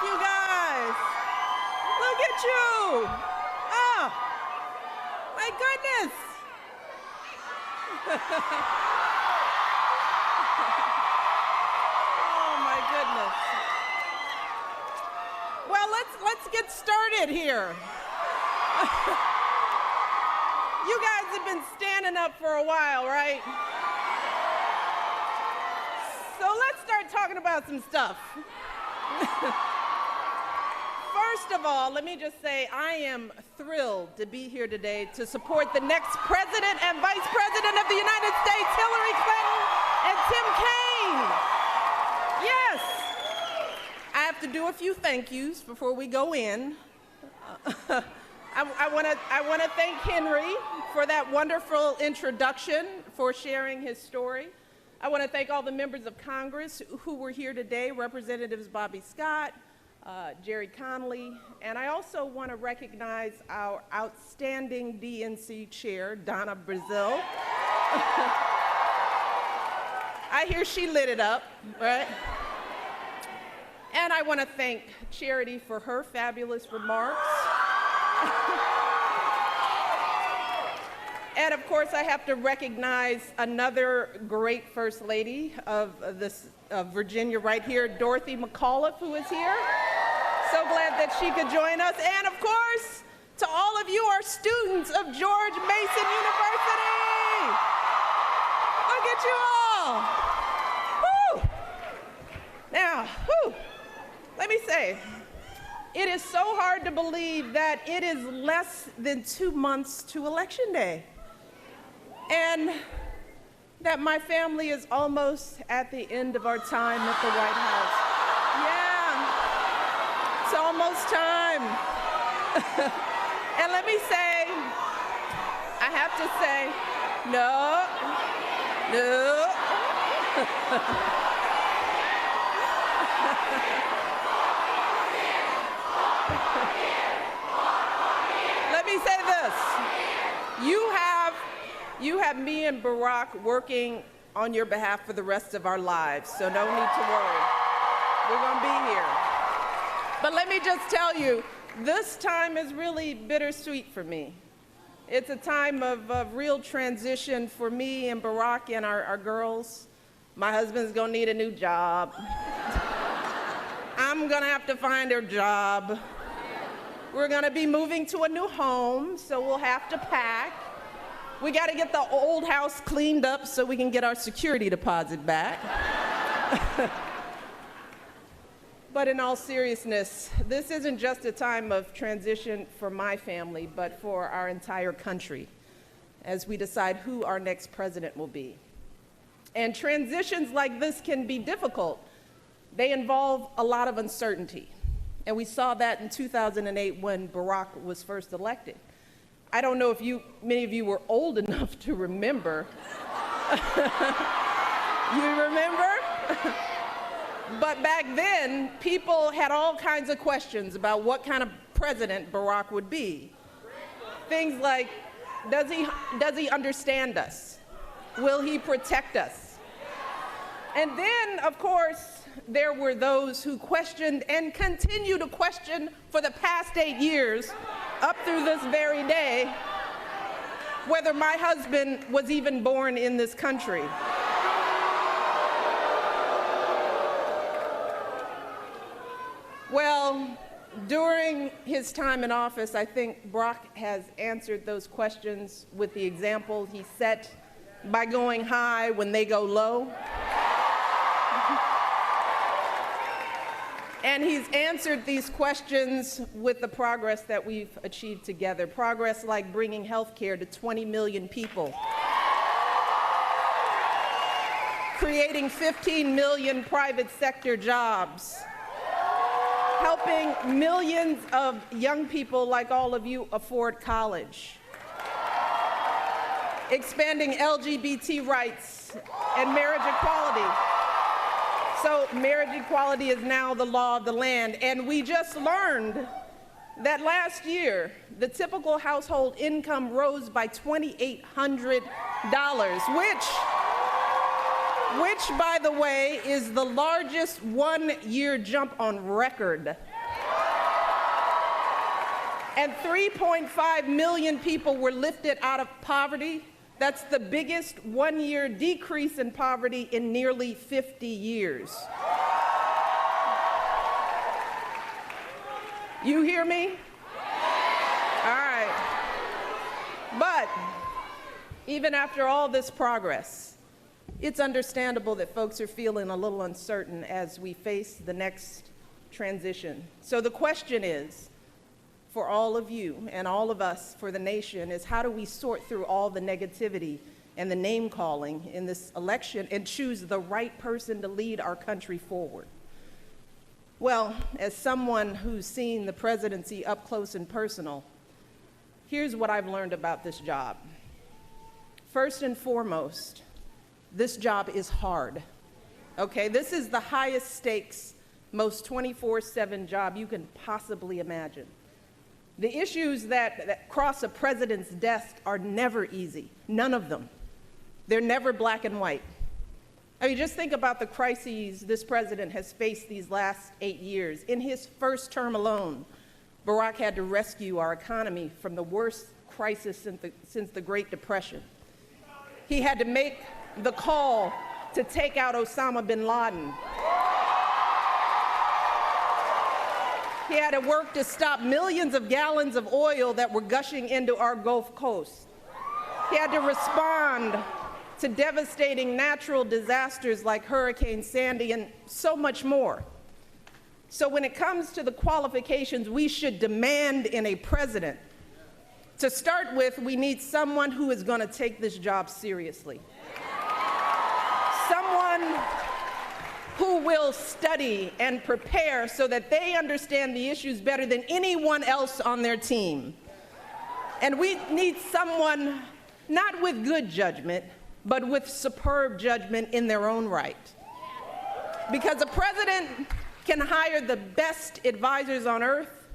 you guys. Look at you. Oh, my goodness. Oh, my goodness. Well, let's get started here. You guys have been standing up for a while, right? So let's start talking about some stuff. First of all, let me just say I am thrilled to be here today to support the next President and Vice President of the United States, Hillary Clinton and Tim Kaine. Yes. I have to do a few thank yous before we go in. I want to thank Henry for that wonderful introduction, for sharing his story. I want to thank all the members of Congress who were here today, Representatives Bobby Scott, Jerry Connolly, and I also want to recognize our outstanding DNC chair, Donna Brazil. I hear she lit it up, right? And I want to thank Charity for her fabulous remarks. And of course, I have to recognize another great First Lady of Virginia right here, Dorothy McAuliffe, who is here. So glad that she could join us. And of course, to all of you, our students of George Mason University. Look at you all. Woo! Now, let me say, it is so hard to believe that it is less than 2 months to Election Day. And that my family is almost at the end of our time at the White House. Yeah, it's almost time. And let me say, I have to say, no. Let me say this. You have me and Barack working on your behalf for the rest of our lives, so no need to worry. We're going to be here. But let me just tell you, this time is really bittersweet for me. It's a time of real transition for me and Barack and our girls. My husband's going to need a new job. I'm going to have to find a job. We're going to be moving to a new home, so we'll have to pack. We got to get the old house cleaned up so we can get our security deposit back. But in all seriousness, this isn't just a time of transition for my family, but for our entire country as we decide who our next president will be. And transitions like this can be difficult. They involve a lot of uncertainty. And we saw that in 2008 when Barack was first elected. I don't know if many of you were old enough to remember. You remember? But back then, people had all kinds of questions about what kind of president Barack would be. Things like, does he understand us? Will he protect us? And then, of course, there were those who questioned and continue to question for the past 8 years, up through this very day, whether my husband was even born in this country. Well, during his time in office, I think Barack has answered those questions with the example he set by going high when they go low. And he's answered these questions with the progress that we've achieved together. Progress like bringing health care to 20 million people, creating 15 million private sector jobs, helping millions of young people like all of you afford college, expanding LGBT rights and marriage equality. So marriage equality is now the law of the land. And we just learned that last year, the typical household income rose by $2,800, which, by the way, is the largest one-year jump on record. And 3.5 million people were lifted out of poverty. That's the biggest one-year decrease in poverty in nearly 50 years. You hear me? All right. But even after all this progress, it's understandable that folks are feeling a little uncertain as we face the next transition. So the question is, for all of you and all of us, for the nation, is how do we sort through all the negativity and the name-calling in this election and choose the right person to lead our country forward? Well, as someone who's seen the presidency up close and personal, here's what I've learned about this job. First and foremost, this job is hard, okay? This is the highest stakes, most 24/7 job you can possibly imagine. The issues that cross a president's desk are never easy, none of them. They're never black and white. I mean, just think about the crises this president has faced these last 8 years. In his first term alone, Barack had to rescue our economy from the worst crisis since the Great Depression. He had to make the call to take out Osama bin Laden. He had to work to stop millions of gallons of oil that were gushing into our Gulf Coast. He had to respond to devastating natural disasters like Hurricane Sandy and so much more. So when it comes to the qualifications we should demand in a president, to start with, we need someone who is going to take this job seriously. Someone who will study and prepare so that they understand the issues better than anyone else on their team. And we need someone not with good judgment, but with superb judgment in their own right. Because a president can hire the best advisors on earth,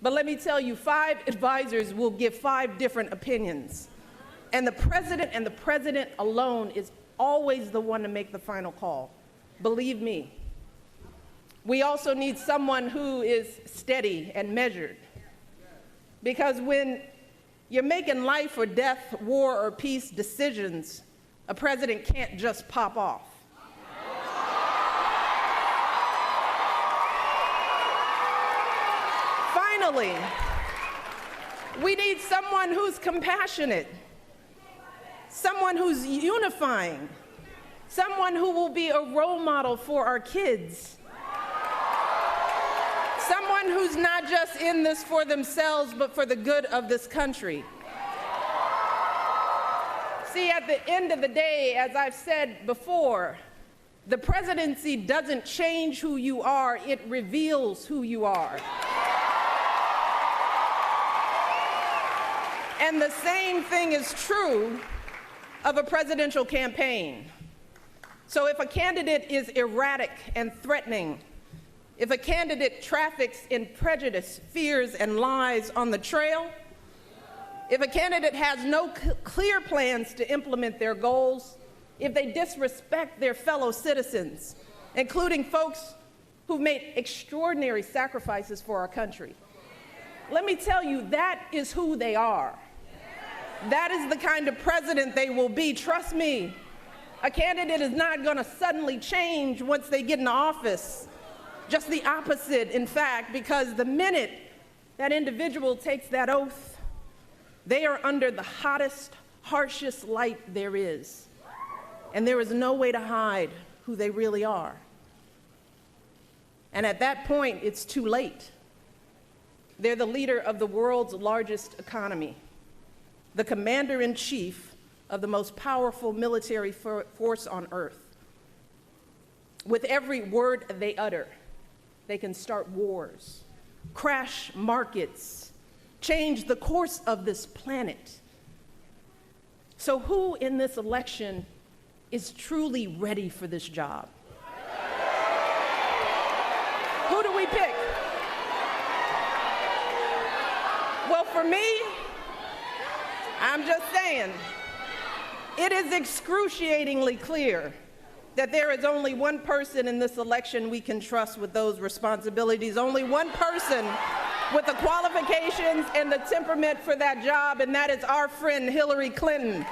but let me tell you, 5 advisors will give 5 different opinions. And the president alone is always the one to make the final call. Believe me. We also need someone who is steady and measured. Because when you're making life or death, war or peace decisions, a president can't just pop off. Finally, we need someone who's compassionate, someone who's unifying, someone who will be a role model for our kids, someone who's not just in this for themselves, but for the good of this country. See, at the end of the day, as I've said before, the presidency doesn't change who you are, it reveals who you are. And the same thing is true of a presidential campaign. So if a candidate is erratic and threatening, if a candidate traffics in prejudice, fears, and lies on the trail, if a candidate has no clear plans to implement their goals, if they disrespect their fellow citizens, including folks who've made extraordinary sacrifices for our country, let me tell you, that is who they are. That is the kind of president they will be. Trust me, a candidate is not going to suddenly change once they get in office. Just the opposite, in fact, because the minute that individual takes that oath, they are under the hottest, harshest light there is. And there is no way to hide who they really are. And at that point, it's too late. They're the leader of the world's largest economy, the commander-in-chief of the most powerful military force on earth. With every word they utter, they can start wars, crash markets, change the course of this planet. So who in this election is truly ready for this job? Who do we pick? Well, for me, I'm just saying, it is excruciatingly clear that there is only one person in this election we can trust with those responsibilities, only one person with the qualifications and the temperament for that job, and that is our friend Hillary Clinton.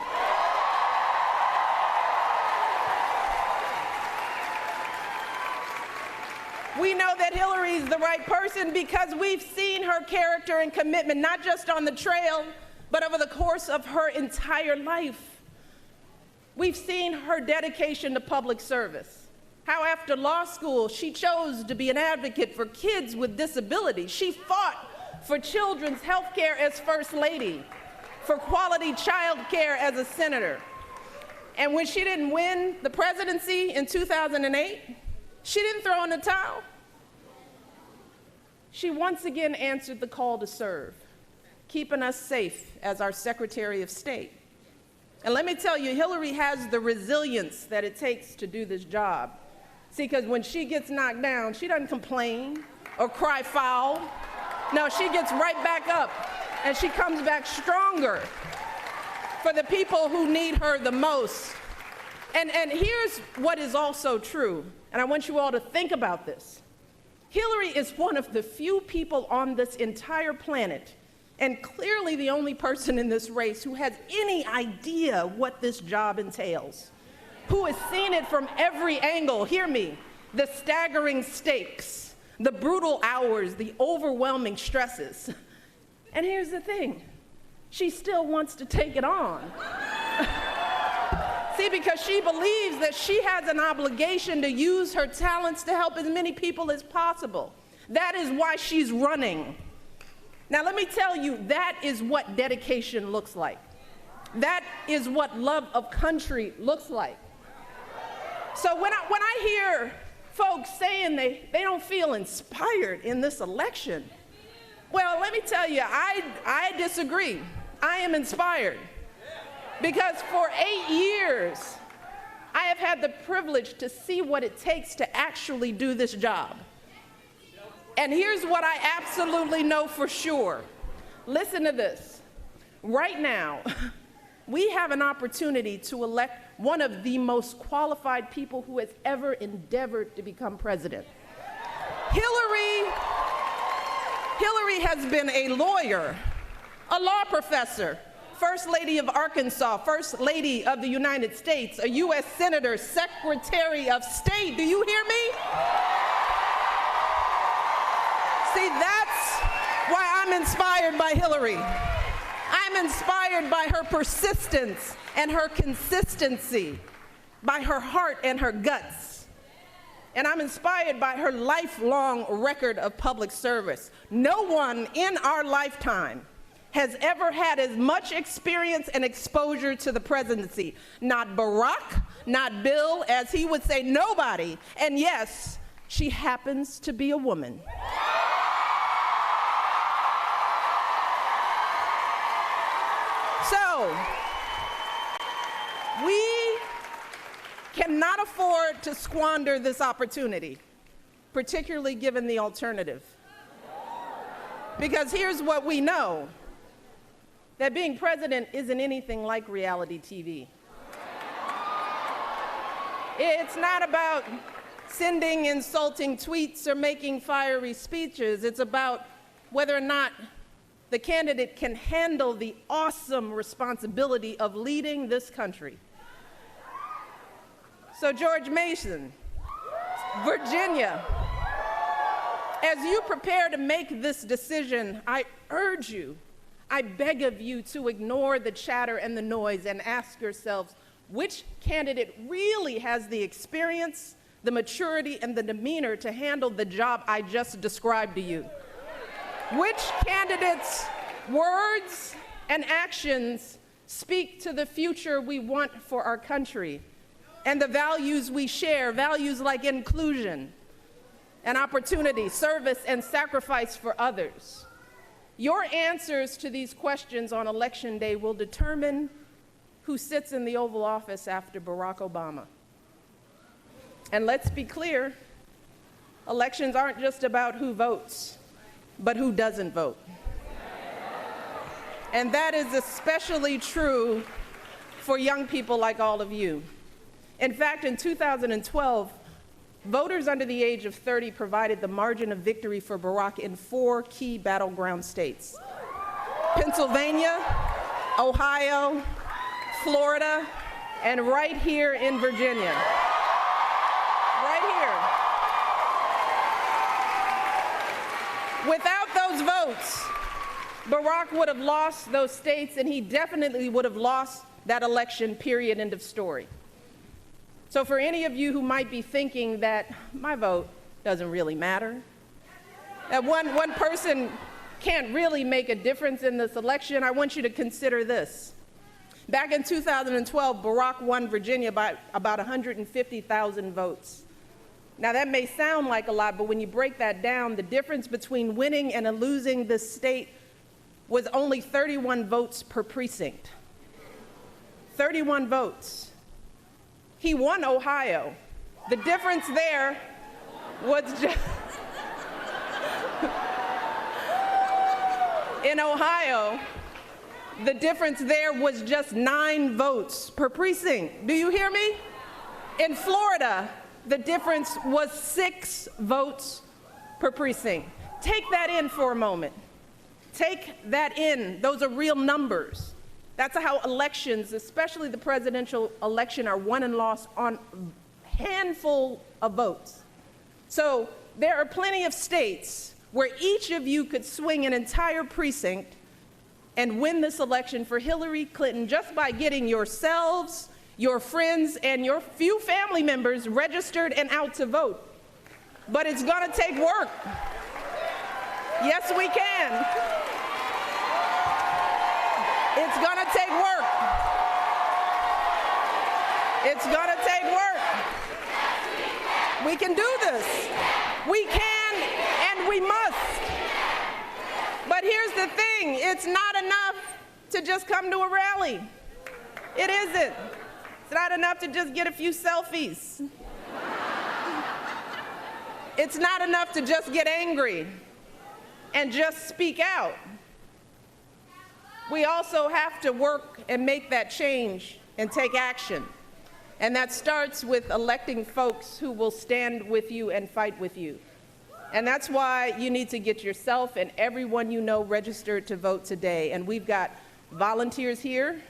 We know that Hillary's the right person because we've seen her character and commitment, not just on the trail, but over the course of her entire life. We've seen her dedication to public service, how after law school she chose to be an advocate for kids with disabilities. She fought for children's health care as First Lady, for quality child care as a senator. And when she didn't win the presidency in 2008, she didn't throw in the towel. She once again answered the call to serve, keeping us safe as our Secretary of State. And let me tell you, Hillary has the resilience that it takes to do this job. See, because when she gets knocked down, she doesn't complain or cry foul. No, she gets right back up, and she comes back stronger for the people who need her the most. And here's what is also true, and I want you all to think about this. Hillary is one of the few people on this entire planet, and clearly the only person in this race who has any idea what this job entails, who has seen it from every angle. Hear me, the staggering stakes, the brutal hours, the overwhelming stresses. And here's the thing, she still wants to take it on. See, because she believes that she has an obligation to use her talents to help as many people as possible. That is why she's running. Now, let me tell you, that is what dedication looks like. That is what love of country looks like. So when I hear folks saying they don't feel inspired in this election, well, let me tell you, I disagree. I am inspired. Because for 8 years, I have had the privilege to see what it takes to actually do this job. And here's what I absolutely know for sure. Listen to this. Right now, we have an opportunity to elect one of the most qualified people who has ever endeavored to become president. Hillary has been a lawyer, a law professor, First Lady of Arkansas, First Lady of the United States, a U.S. Senator, Secretary of State. Do you hear me? See, that's why I'm inspired by Hillary. I'm inspired by her persistence and her consistency, by her heart and her guts. And I'm inspired by her lifelong record of public service. No one in our lifetime has ever had as much experience and exposure to the presidency. Not Barack, not Bill, as he would say, nobody. And yes, she happens to be a woman. So, we cannot afford to squander this opportunity, particularly given the alternative. Because here's what we know, that being president isn't anything like reality TV. It's not about sending insulting tweets or making fiery speeches. It's about whether or not the candidate can handle the awesome responsibility of leading this country. So George Mason, Virginia, as you prepare to make this decision, I urge you, I beg of you to ignore the chatter and the noise and ask yourselves, which candidate really has the experience, the maturity, and the demeanor to handle the job I just described to you? Which candidate's words and actions speak to the future we want for our country and the values we share, values like inclusion and opportunity, service, and sacrifice for others? Your answers to these questions on Election Day will determine who sits in the Oval Office after Barack Obama. And let's be clear, elections aren't just about who votes, but who doesn't vote. And that is especially true for young people like all of you. In fact, in 2012, voters under the age of 30 provided the margin of victory for Barack in 4 key battleground states: Pennsylvania, Ohio, Florida, and right here in Virginia. Right here. Without those votes, Barack would have lost those states, and he definitely would have lost that election, period, end of story. So for any of you who might be thinking that my vote doesn't really matter, that one person can't really make a difference in this election, I want you to consider this. Back in 2012, Barack won Virginia by about 150,000 votes. Now that may sound like a lot, but when you break that down, the difference between winning and losing this state was only 31 votes per precinct. 31 votes. He won Ohio. The difference there was just, in Ohio, the difference there was just 9 votes per precinct. Do you hear me? In Florida, the difference was 6 votes per precinct. Take that in for a moment. Take that in. Those are real numbers. That's how elections, especially the presidential election, are won and lost on a handful of votes. So there are plenty of states where each of you could swing an entire precinct and win this election for Hillary Clinton just by getting yourselves, your friends, and your few family members registered and out to vote. But it's gonna take work. Yes, we can. It's gonna take work. It's gonna take work. We can do this. We can and we must. But here's the thing, it's not enough to just come to a rally. It isn't. It's not enough to just get a few selfies. It's not enough to just get angry and just speak out. We also have to work and make that change and take action. And that starts with electing folks who will stand with you and fight with you. And that's why you need to get yourself and everyone you know registered to vote today. And we've got volunteers here.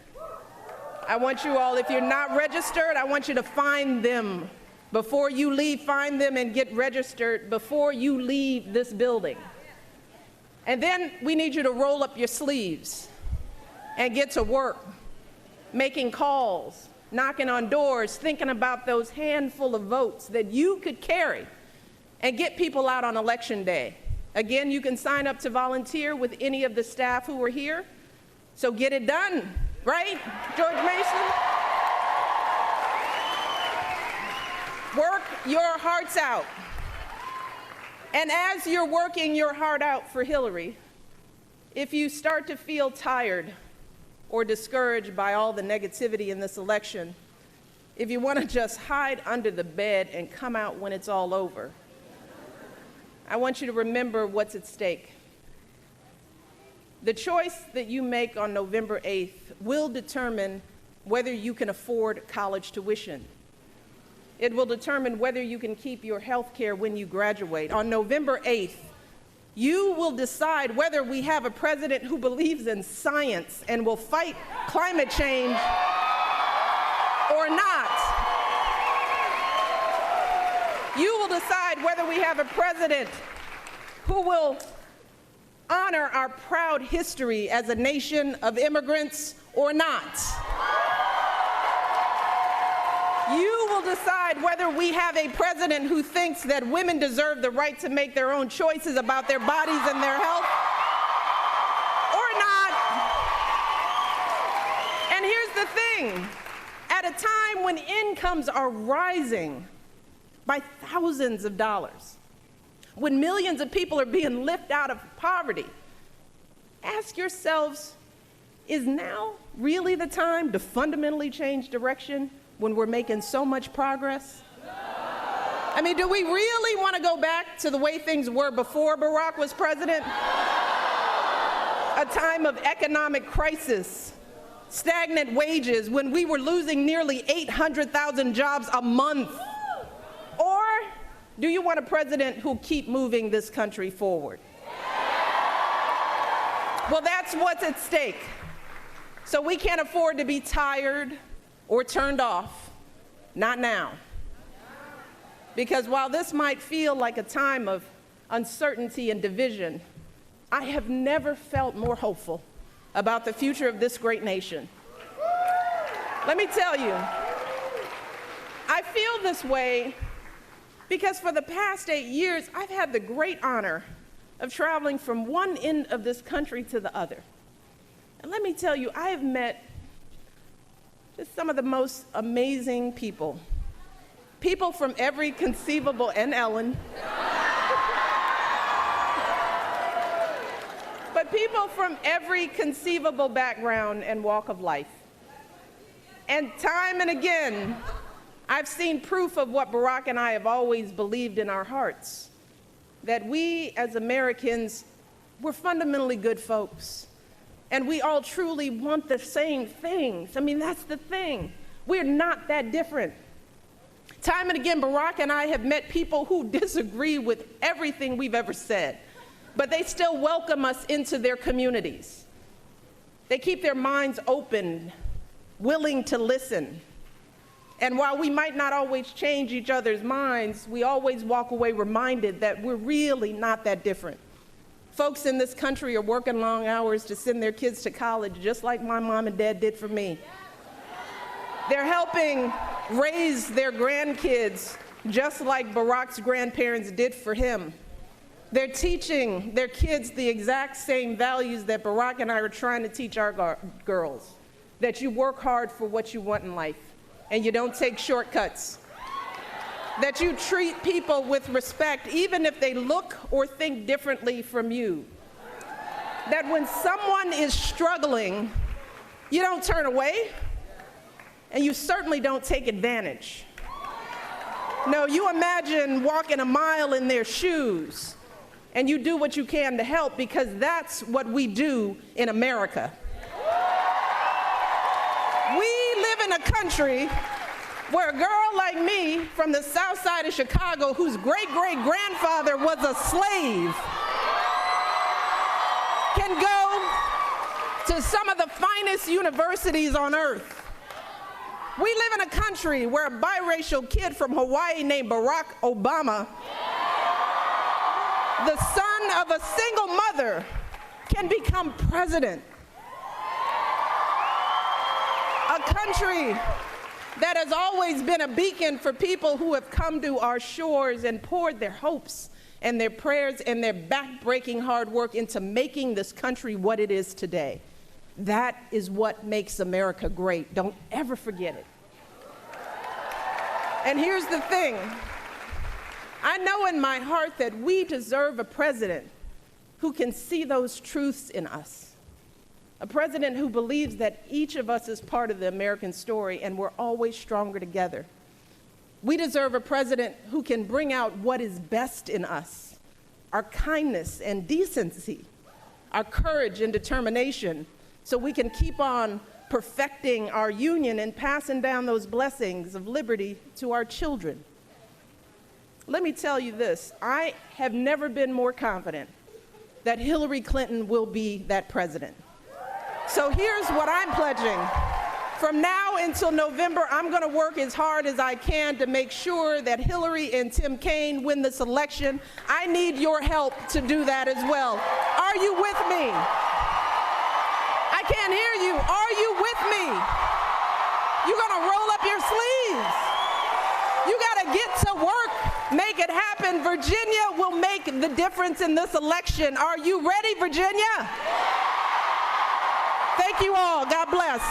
I want you all, if you're not registered, I want you to find them. Before you leave, find them and get registered before you leave this building. And then we need you to roll up your sleeves and get to work, making calls, knocking on doors, thinking about those handful of votes that you could carry and get people out on election day. Again, you can sign up to volunteer with any of the staff who are here. So get it done, right, George Mason? Work your hearts out. And as you're working your heart out for Hillary, if you start to feel tired or discouraged by all the negativity in this election, if you want to just hide under the bed and come out when it's all over, I want you to remember what's at stake. The choice that you make on November 8th will determine whether you can afford college tuition. It will determine whether you can keep your health care when you graduate. On November 8th, you will decide whether we have a president who believes in science and will fight climate change or not. You will decide whether we have a president who will honor our proud history as a nation of immigrants or not. You will decide whether we have a president who thinks that women deserve the right to make their own choices about their bodies and their health or not. And here's the thing, at a time when incomes are rising by thousands of dollars, when millions of people are being lifted out of poverty, ask yourselves, is now really the time to fundamentally change direction when we're making so much progress? I mean, do we really want to go back to the way things were before Barack was president? A time of economic crisis, stagnant wages when we were losing nearly 800,000 jobs a month? Or do you want a president who'll keep moving this country forward? Well, that's what's at stake. So we can't afford to be tired or turned off. Not now. Because while this might feel like a time of uncertainty and division, I have never felt more hopeful about the future of this great nation. Let me tell you, I feel this way because for the past 8 years, I've had the great honor of traveling from one end of this country to the other. And let me tell you, I have met just some of the most amazing people. People from every conceivable, and Ellen, but people from every conceivable background and walk of life. And time and again, I've seen proof of what Barack and I have always believed in our hearts, that we as Americans, we're fundamentally good folks, and we all truly want the same things. I mean, that's the thing. We're not that different. Time and again, Barack and I have met people who disagree with everything we've ever said, but they still welcome us into their communities. They keep their minds open, willing to listen. And while we might not always change each other's minds, we always walk away reminded that we're really not that different. Folks in this country are working long hours to send their kids to college, just like my mom and dad did for me. They're helping raise their grandkids, just like Barack's grandparents did for him. They're teaching their kids the exact same values that Barack and I are trying to teach our girls, that you work hard for what you want in life, and you don't take shortcuts, that you treat people with respect, even if they look or think differently from you, that when someone is struggling, you don't turn away, and you certainly don't take advantage. No, you imagine walking a mile in their shoes, and you do what you can to help, because that's what we do in America. We live in a country where a girl like me from the south side of Chicago, whose great-great-grandfather was a slave, can go to some of the finest universities on earth. We live in a country where a biracial kid from Hawaii named Barack Obama, the son of a single mother, can become president. A country that has always been a beacon for people who have come to our shores and poured their hopes and their prayers and their back-breaking hard work into making this country what it is today. That is what makes America great. Don't ever forget it. And here's the thing. I know in my heart that we deserve a president who can see those truths in us. A president who believes that each of us is part of the American story and we're always stronger together. We deserve a president who can bring out what is best in us, our kindness and decency, our courage and determination, so we can keep on perfecting our union and passing down those blessings of liberty to our children. Let me tell you this, I have never been more confident that Hillary Clinton will be that president. So here's what I'm pledging. From now until November, I'm going to work as hard as I can to make sure that Hillary and Tim Kaine win this election. I need your help to do that as well. Are you with me? I can't hear you. Are you with me? You're going to roll up your sleeves. You got to get to work. Make it happen. Virginia will make the difference in this election. Are you ready, Virginia? Thank you all. God bless.